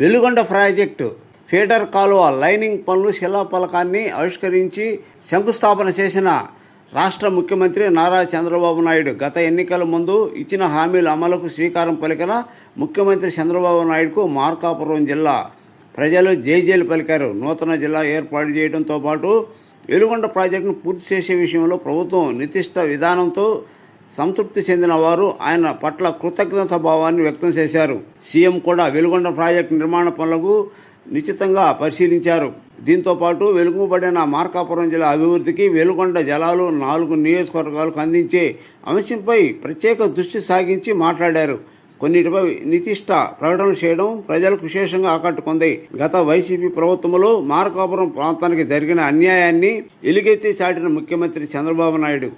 Veligonda project feeder కాలువ lining పనులు శిలాఫలకాన్ని ఆవిష్కరించి శంకుస్థాపన చేసిన రాష్ట్ర ముఖ్యమంత్రి నారా చంద్రబాబు నాయుడు గత ఎన్నికల ముందు ఇచ్చిన హామీల అమలుకు శ్రీకారం పలికిన ముఖ్యమంత్రి చంద్రబాబు నాయుడుకు మార్కాపురం జిల్లా ప్రజలు జైజేలు పలికారు. నూతన జిల్లా ఏర్పాటు చేయడంతో పాటు వెలుగొండ ప్రాజెక్టును పూర్తి చేసే విషయంలో ప్రభుత్వం నిర్దిష్ట విధానంతో సంతృప్తి చెందిన వారు ఆయన పట్ల కృతజ్ఞత భావాన్ని వ్యక్తం చేశారు. సీఎం కూడా వెలుగొండ ప్రాజెక్టు నిర్మాణ పనులకు నిశ్చితంగా పరిశీలించారు. దీంతోపాటు వెలుగుబడిన మార్కాపురం జిల్లా అభివృద్ధికి వెలుగొండ జలాలు 4 నియోజకవర్గాలకు అందించే అంశంపై ప్రత్యేక దృష్టి సాగించి మాట్లాడారు. కొన్నిటిపై నిర్దిష్ట ప్రకటనలు చేయడం ప్రజలకు విశేషంగా ఆకట్టుకుంది. గత వైసీపీ ప్రభుత్వంలో మార్కాపురం ప్రాంతానికి జరిగిన అన్యాయాన్ని ఎలుగెత్తి చాటిన ముఖ్యమంత్రి చంద్రబాబు నాయుడు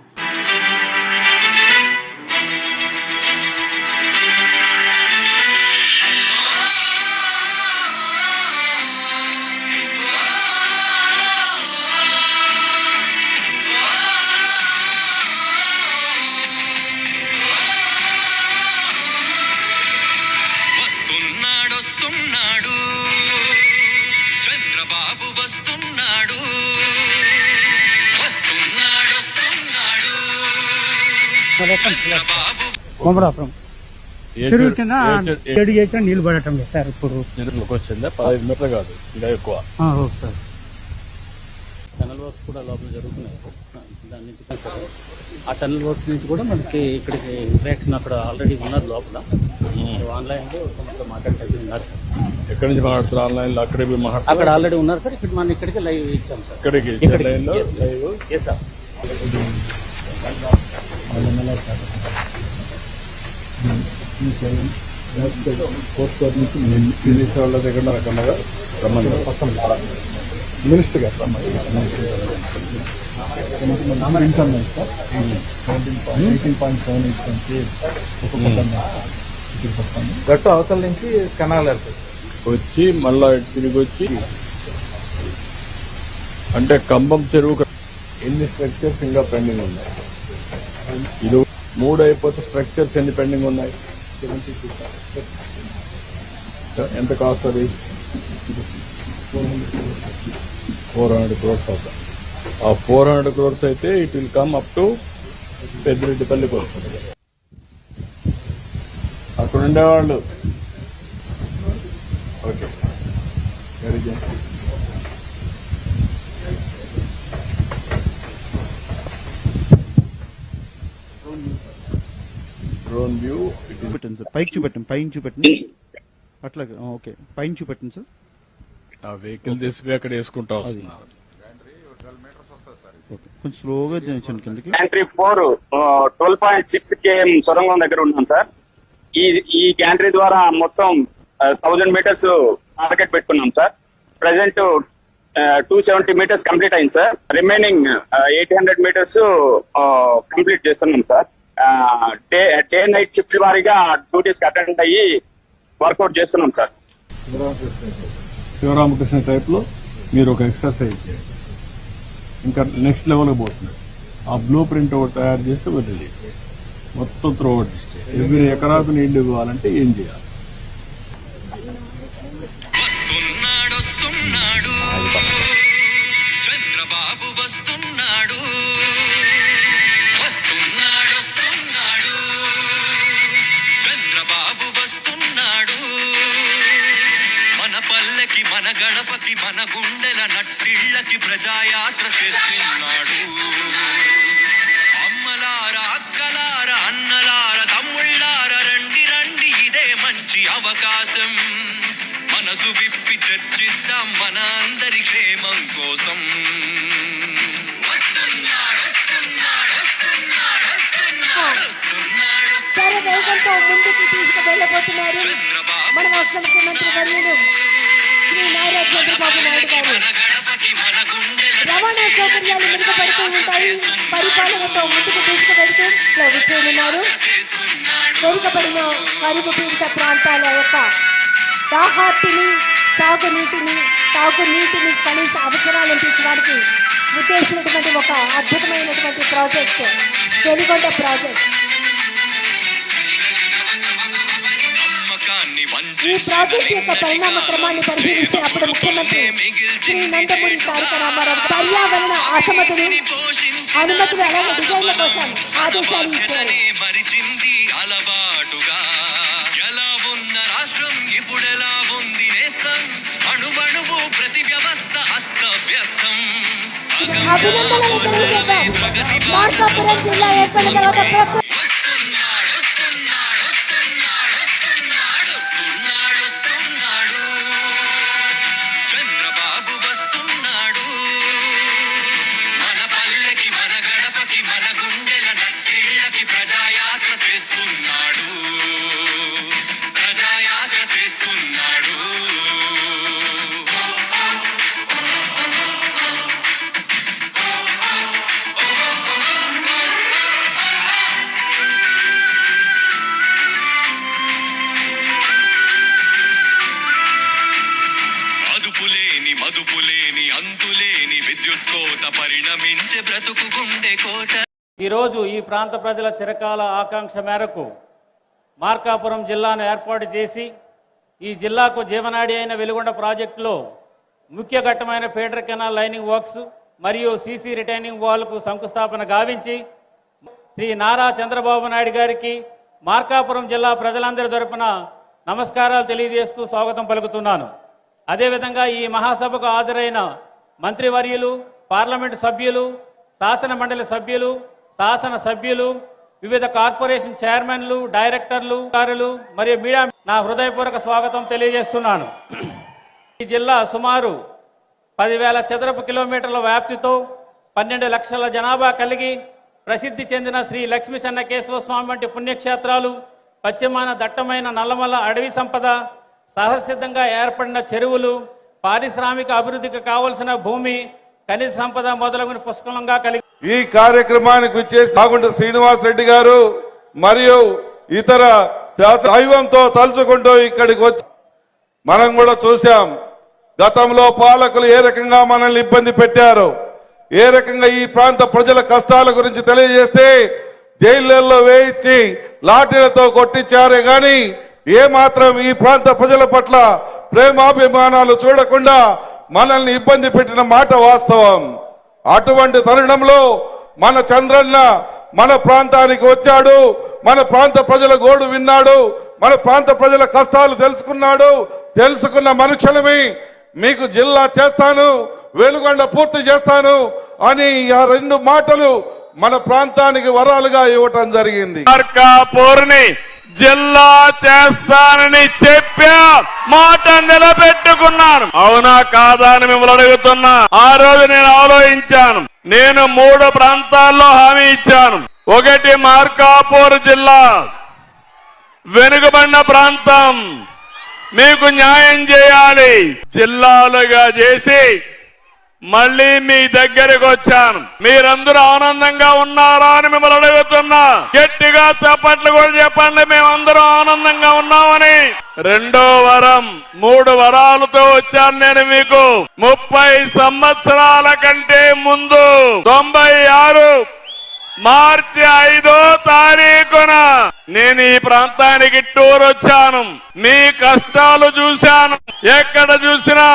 చంద్రబాబు వస్తున్నాడు కొమరాపురం చెరువు కింద 7 గేట్ల నీళ్లు పడటం లేదు సార్. ఇప్పుడు వచ్చిందా 15 మీటర్లు కాదు ఇంకా ఎక్కువ సార్. టనల్ వర్క్స్ కూడా లోపల జరుగుతున్నాయి. దాని నుంచి ఆ టనల్ వర్క్స్ నుంచి కూడా మనకి ఇక్కడికి ఇంట్రాక్షన్ అక్కడ ఆల్రెడీ ఉన్నారు లోపల. ఆన్లైన్లో మాట్లాడేది ఉన్నారు సార్. ఎక్కడి నుంచి మాట్లాడుతారు? ఆన్లైన్లో అక్కడే అక్కడ ఆల్రెడీ ఉన్నారు సార్. ఇక్కడ మనం ఇక్కడికి లైవ్ ఇచ్చాం సార్. ఇక్కడికి సార్. మినిస్టర్ వాళ్ళ దగ్గర రకంగా రమ్మని మినిస్టర్ గారు గట్టు అవతల నుంచి కెనాల్ వచ్చి మళ్ళా తిరిగి వచ్చి అంటే కంబం చెరువు ఎన్ని స్ట్రక్చర్స్ ఇంకా పెండింగ్ ఉన్నాయి? ఇది 3 అయిపోతే స్ట్రక్చర్స్ ఎన్ని పెండింగ్ ఉన్నాయి? ఎంత కాస్ట్ అది? 400 crores అవుతాయి. ఆ 400 crores అయితే it will come up to పెద్దిరెడ్డిపల్లికి వస్తుంది. అక్కడ ఉండేవాళ్ళు ఓకే డ్రోన్ వ్యూ పెట్టండి సార్. పైకి చూపెట్టండి, పైన చూపెట్టండి. అట్లాగే ఓకే, పైన చూపెట్టండి సార్. ఆ వెహికల్ తీసుకుపోయి అక్కడ వేసుకుంటా వస్తున్నారు. కొంచెం స్లోగా చేయించండి కిందకి. గ్యాంట్రీ 4 12.6 km సొరంగం దగ్గర ఉన్నాం సార్. ఈ గ్యాంట్రీ ద్వారా మొత్తం 1000 మీటర్స్ టార్గెట్ పెట్టుకున్నాం సార్. ప్రెసెంట్ 270 మీటర్స్ కంప్లీట్ అయింది సార్. రిమైనింగ్ 800 మీటర్స్ కంప్లీట్ చేస్తున్నాం సార్. డే నైట్ షిఫ్ట్ వారీగా డ్యూటీస్ అటెండ్ అయ్యి వర్కౌట్ చేస్తున్నాం సార్. శివరామకృష్ణ టైప్ లో మీరు ఒక ఎక్సర్సైజ్ చేయండి. ఇంకా నెక్స్ట్ లెవెల్ పోతుంది. ఆ బ్లూ ప్రింట్ ఒకటి తయారు చేసి రిలీజ్ మొత్తం త్రూ అవుట్ డిస్ట్రిక్ట్. ఎవ్రీ ఎకరాకు నీళ్లు ఇవ్వాలంటే ఏం చేయాలి? చంద్రబాబు వస్తున్నాడు చంద్రబాబు వస్తున్నాడు. మన పల్లెకి, మన గడపకి, మన గుండెల నట్టిళ్లకి ప్రజాయాత్ర చేస్తున్నాడు. అమ్మలార, అక్కలార, అన్నలార, తమ్ముళ్ళార, రండి రండి, ఇదే మంచి అవకాశం. మనసు విప్పి చర్చిద్దాం మన అందరి క్షేమం కోసం. వేగంతో ముందుకు తీసుకువెళ్ళబోతున్నారు మన రాష్ట్ర ముఖ్యమంత్రి వర్యులు శ్రీ నారా చంద్రబాబు నాయుడు గారు. రవాణా సౌకర్యాలు మెరుగుపడుతూ ఉంటాయి. పరిపాలనతో ముందుకు తీసుకువెళ్తూ చేయనున్నారు. వెనుకబడిన కరువు పీడిత ప్రాంతాల యొక్క దాహార్తిని, తాగునీటిని కనీస అవసరాలను తీర్చడానికి ఉద్దేశించినటువంటి ఒక అద్భుతమైనటువంటి ప్రాజెక్ట్ వెలుగొండ ప్రాజెక్ట్. నమ్మకాన్ని ఈ ప్రాజెక్ట్ యొక్క పరిణామ క్రమాన్ని పరిశీలిస్తే అప్పుడు ముఖ్యమంత్రి శ్రీ నందమూరి తారక రామారావు పర్యావరణ అసమతులు అనుమతులు అలాగే డిజైన్ల కోసం ఆదేశాలు ఇచ్చారు. మరిచింది అలవాటుగా ఎలా ఉన్న రాష్ట్రం ఇప్పుడెలా ఉంది నేస్తం అణువణువు ప్రతి వ్యవస్థ అస్తవ్యస్తం అభినందనలు తెలియజేద్దాం. మార్కాపురం జిల్లా ఏర్పడిన తర్వాత చంద్రబాబు వస్తున్నాడు మన పల్లెకి మన గడపకి మన గుండెల నట్టిళ్ళకి ప్రజాయాత్ర చేస్తున్నాడు ప్రజాయాత్ర చేస్తున్నాడు. అదుపులేని మదుపులేని అంతులేని విద్యుత్ కోత పరిణమించే బ్రతుకు గుండె కోట. ఈరోజు ఈ ప్రాంత ప్రజల చిరకాల ఆకాంక్ష మేరకు మార్కాపురం జిల్లాను ఏర్పాటు చేసి ఈ జిల్లాకు జీవనాడి అయిన వెలుగొండ ప్రాజెక్టులో ముఖ్య ఘట్టమైన ఫీడర్ కెనాల్ లైనింగ్ వర్క్స్ మరియు సీసీ రిటైనింగ్ వాల్కు శంకుస్థాపన గావించి శ్రీ నారా చంద్రబాబు నాయుడు గారికి మార్కాపురం జిల్లా ప్రజలందరి తరపున నమస్కారాలు తెలియజేస్తూ స్వాగతం పలుకుతున్నాను. అదేవిధంగా ఈ మహాసభకు హాజరైన మంత్రివర్యులు, పార్లమెంటు సభ్యులు, శాసన మండలి సభ్యులు, శాసన సభ్యులు, వివిధ కార్పొరేషన్ చైర్మన్లు, డైరెక్టర్లు, అధికారులు మరియు మీడియా నా హృదయపూర్వక స్వాగతం తెలియజేస్తున్నాను. ఈ జిల్లా సుమారు 10,000 చదరపు కిలోమీటర్ల వ్యాప్తితో 12 లక్షల జనాభా కలిగి ప్రసిద్ధి చెందిన శ్రీ లక్ష్మీ చెన్నకేశవ స్వామి వంటి పుణ్యక్షేత్రాలు, పశ్చిమాన దట్టమైన నల్లమల అడవి సంపద, సహసిద్ధంగా ఏర్పడిన చెరువులు, పారిశ్రామిక అభివృద్ధికి కావలసిన భూమి, ఖనిజ సంపద మొదలగున పుష్కలంగా కలిగి ఈ కార్యక్రమానికి విచ్చేసి నాగుంట శ్రీనివాస్ రెడ్డి గారు మరియు ఇతర దైవంతో తలుచుకుంటూ ఇక్కడికి వచ్చి మనం కూడా చూశాం. గతంలో పాలకులు ఏ రకంగా మనల్ని ఇబ్బంది పెట్టారు, ఏ రకంగా ఈ ప్రాంత ప్రజల కష్టాల గురించి తెలియజేస్తే జైళ్లలో వేయించి లాఠీలతో కొట్టించారే గాని ఏ మాత్రం ఈ ప్రాంత ప్రజల పట్ల ప్రేమాభిమానాలు చూడకుండా మనల్ని ఇబ్బంది పెట్టిన మాట వాస్తవం. అటువంటి తరుణంలో మన చంద్రన్న మన ప్రాంతానికి వచ్చాడు, మన ప్రాంత ప్రజల గోడు విన్నాడు, మన ప్రాంత ప్రజల కష్టాలు తెలుసుకున్నాడు. తెలుసుకున్న మనుషులమి మీకు జిల్లా చేస్తాను, వెలుగొండ పూర్తి చేస్తాను అని ఆ 2 మాటలు మన ప్రాంతానికి వరాలుగా ఇవ్వటం జరిగింది. మార్కాపూర్ని జిల్లా చేస్తానని చెప్పా, మాట నిలబెట్టుకున్నాను. అవునా కాదా అని మిమ్మల్ని అడుగుతున్నా. ఆ రోజు నేను ఆలోచించాను. నేను 3 ప్రాంతాల్లో హామీ ఇచ్చాను. ఒకటి మార్కాపూర్ జిల్లా వెనుకబడిన ప్రాంతం, మీకు న్యాయం చేయాలి. జిల్లాలుగా చేసి మళ్ళీ మీ దగ్గరకు వచ్చాను. మీరందరూ ఆనందంగా ఉన్నారా అని మిమ్మల్ని అడుగుతున్నా. గట్టిగా చప్పట్లు కూడా చెప్పండి, మేమందరం ఆనందంగా ఉన్నామని. 2వ వరం, 3 వరాలతో వచ్చాను నేను మీకు. 30 సంవత్సరాల కంటే ముందు 96 మార్చి 5వ తారీఖున నేను ఈ ప్రాంతానికి టూర్ వచ్చాను. మీ కష్టాలు చూశాను. ఎక్కడ చూసినా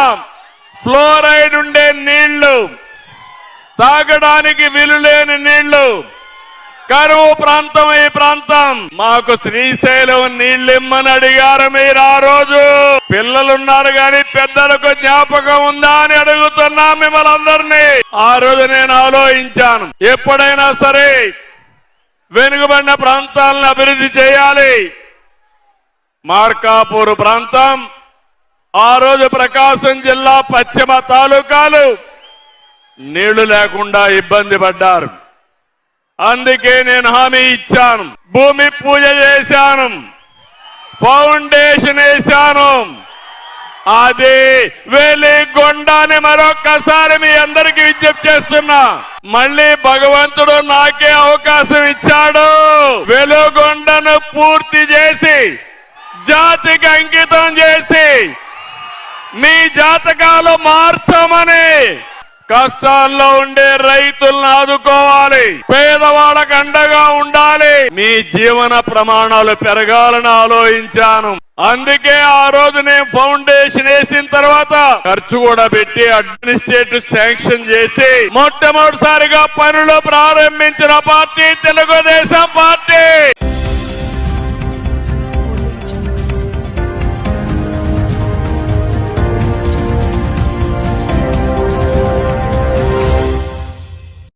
ఫ్లోరైడ్ ఉండే నీళ్లు, తాగడానికి వీలులేని నీళ్లు, కరువు ప్రాంతం ఈ ప్రాంతం. మాకు శ్రీశైలం నీళ్ళిమ్మని అడిగారు మీరు ఆ రోజు. పిల్లలున్నారు గాని పెద్దలకు జ్ఞాపకం ఉందా అని అడుగుతున్నా మిమ్మల్ని అందరినీ. ఆ రోజు నేను ఆలోచించాను, ఎప్పుడైనా సరే వెనుకబడిన ప్రాంతాలను అభివృద్ధి చేయాలి. మార్కాపూర్ ప్రాంతం ఆ రోజు ప్రకాశం జిల్లా పశ్చిమ తాలూకాలు నీళ్లు లేకుండా ఇబ్బంది పడ్డారు. అందుకే నేను హామీ ఇచ్చాను, భూమి పూజ చేశాను, ఫౌండేషన్ వేశాను. అది వెలిగొండని మరొక్కసారి మీ అందరికీ విజ్ఞప్తి చేస్తున్నా. మళ్ళీ భగవంతుడు నాకే అవకాశం ఇచ్చాడు. వెలుగొండను పూర్తి చేసి జాతికి అంకితం చేసి మీ జాతకాలు మార్చమని కష్టాల్లో ఉండే రైతులను ఆదుకోవాలి, పేదవాళ్ళకు అండగా ఉండాలి, మీ జీవన ప్రమాణాలు పెరగాలని ఆలోచించాను. అందుకే ఆ రోజు నేను ఫౌండేషన్ వేసిన తర్వాత ఖర్చు కూడా పెట్టి అడ్మినిస్ట్రేటివ్ శాంక్షన్ చేసి మొట్టమొదటిసారిగా పనులు ప్రారంభించిన పార్టీ తెలుగుదేశం పార్టీ.